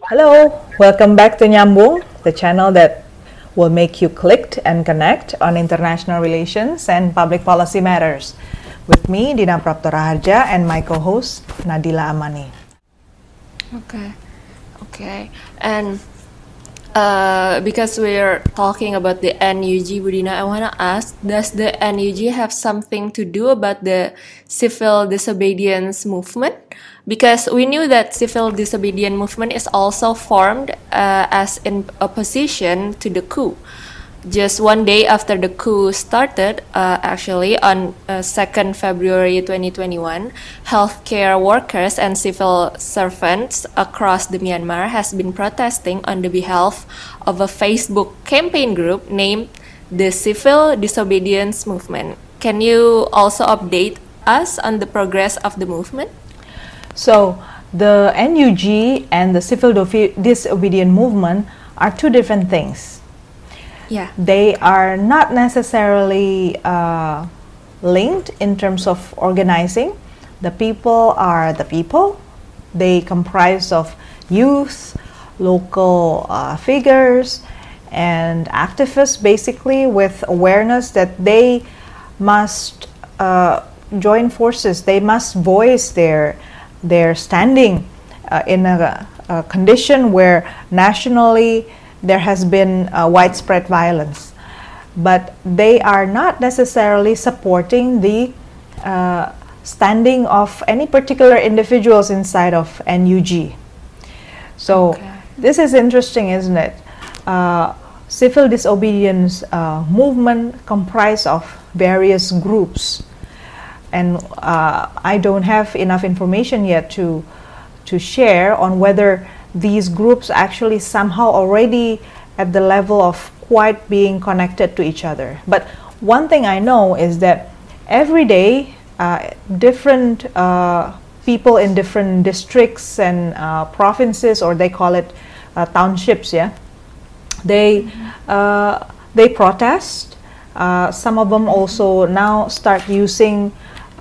Hello, welcome back to Nyambung, the channel that will make you click and connect on international relations and public policy matters. With me, Dina Praptoraharja, and my co-host, Nadila Amani. Okay. And because we're talking about the NUG, Budina, I want to ask, does the NUG have something to do about the civil disobedience movement? Because we knew that civil disobedience movement is also formed as in opposition to the coup. Just one day after the coup started, actually on 2nd February 2021, healthcare workers and civil servants across the Myanmar has been protesting on the behalf of a Facebook campaign group named the Civil Disobedience Movement. Can you also update us on the progress of the movement? So, the NUG and the civil disobedience movement are two different things. Yeah. They are not necessarily linked in terms of organizing. The people are the people. They comprise of youth, local figures, and activists, basically, with awareness that they must join forces. They must voice their standing in a condition where nationally there has been widespread violence, but they are not necessarily supporting the standing of any particular individuals inside of NUG. So this is interesting, isn't it? Civil disobedience movement comprised of various groups, and I don't have enough information yet to share on whether these groups actually somehow already at the level of quite being connected to each other. But one thing I know is that every day different people in different districts and provinces, or they call it townships, they protest. Some of them also now start using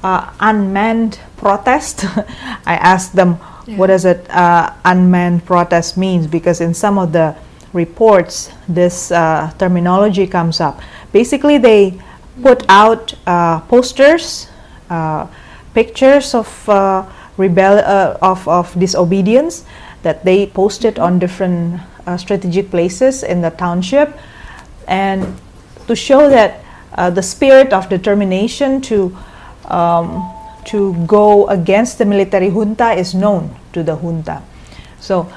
unmanned protest. I asked them, what does it unmanned protest means? Because in some of the reports, this terminology comes up. Basically, they put out posters, pictures of of disobedience that they posted on different strategic places in the township, and to show that the spirit of determination to go against the military junta is known to the junta. So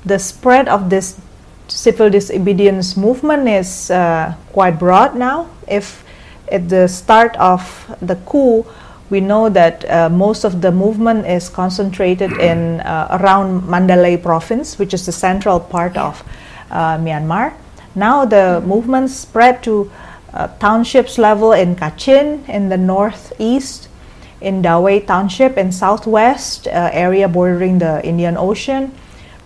the spread of this civil disobedience movement is quite broad now. If at the start of the coup, we know that most of the movement is concentrated in around Mandalay province, which is the central part of Myanmar. Now the movement spread to townships level in Kachin in the northeast, in Dawei Township in southwest area bordering the Indian Ocean,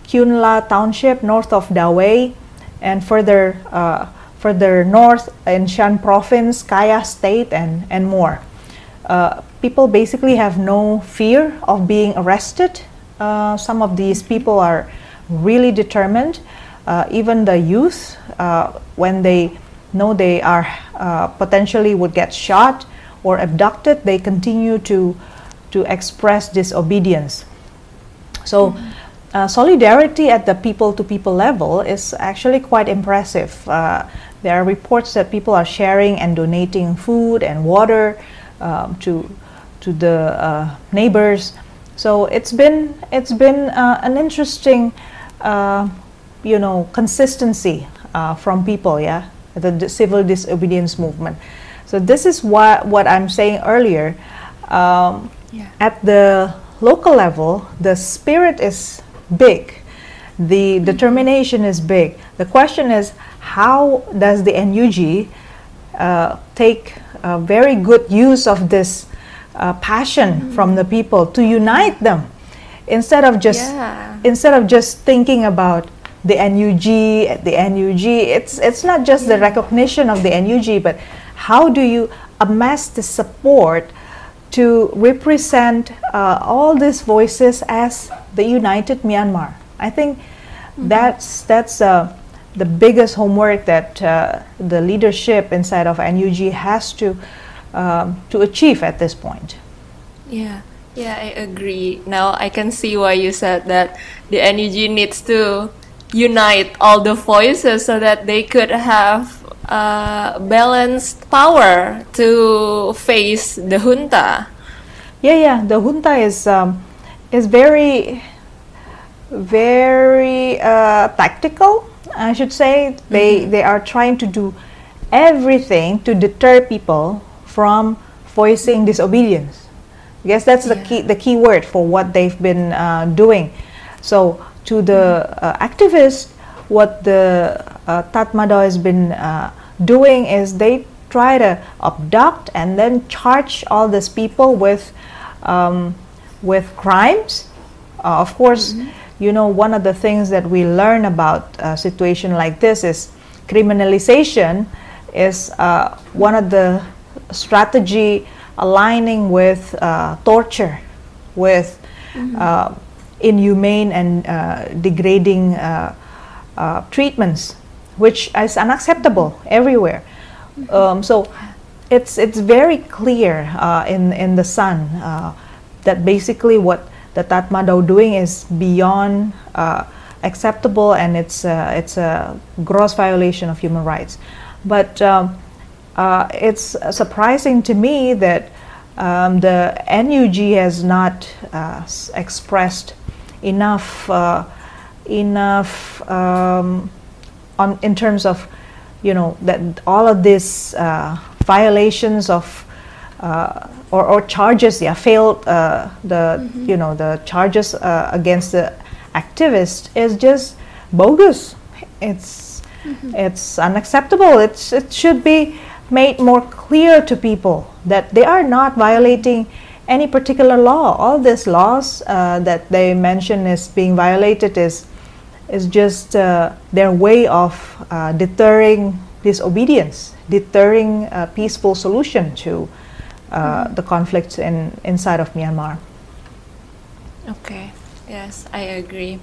Kyunla Township north of Dawei, and further north in Shan Province, Kaya State, and more. People basically have no fear of being arrested. Some of these people are really determined. Even the youth, when they know they are potentially would get shot or abducted, they continue to express disobedience. So solidarity at the people-to-people level is actually quite impressive. There are reports that people are sharing and donating food and water to the neighbors. So it's been an interesting consistency from people, the civil disobedience movement. So this is what I'm saying earlier. At the local level, the spirit is big, the determination is big. The question is, how does the NUG take very good use of this passion from the people to unite them, instead of just thinking about the NUG. It's not just the recognition of the NUG, but how do you amass the support to represent all these voices as the united Myanmar, I think that's the biggest homework that the leadership inside of NUG has to achieve at this point. Yeah, yeah, I agree. Now I can see why you said that the NUG needs to unite all the voices so that they could have balanced power to face the junta. Yeah. The junta is very, very tactical, I should say. They are trying to do everything to deter people from voicing disobedience. I guess that's the key word for what they've been doing. So to the activists, what the Tatmadaw has been doing is they try to abduct and then charge all these people with crimes. Of course, you know, one of the things that we learn about a situation like this is criminalization is one of the strategy aligning with torture, with inhumane and degrading treatments, which is unacceptable everywhere. So it's very clear in the Sun that basically what the Tatmadaw doing is beyond acceptable, and it's a gross violation of human rights. But it's surprising to me that the NUG has not expressed enough in terms of, you know, that all of these violations of or charges, failed you know, the charges against the activist is just bogus. It's unacceptable. It should be made more clear to people that they are not violating any particular law. All these laws that they mention is being violated is just their way of deterring disobedience, deterring a peaceful solution to the conflicts inside of Myanmar. Okay, yes, I agree.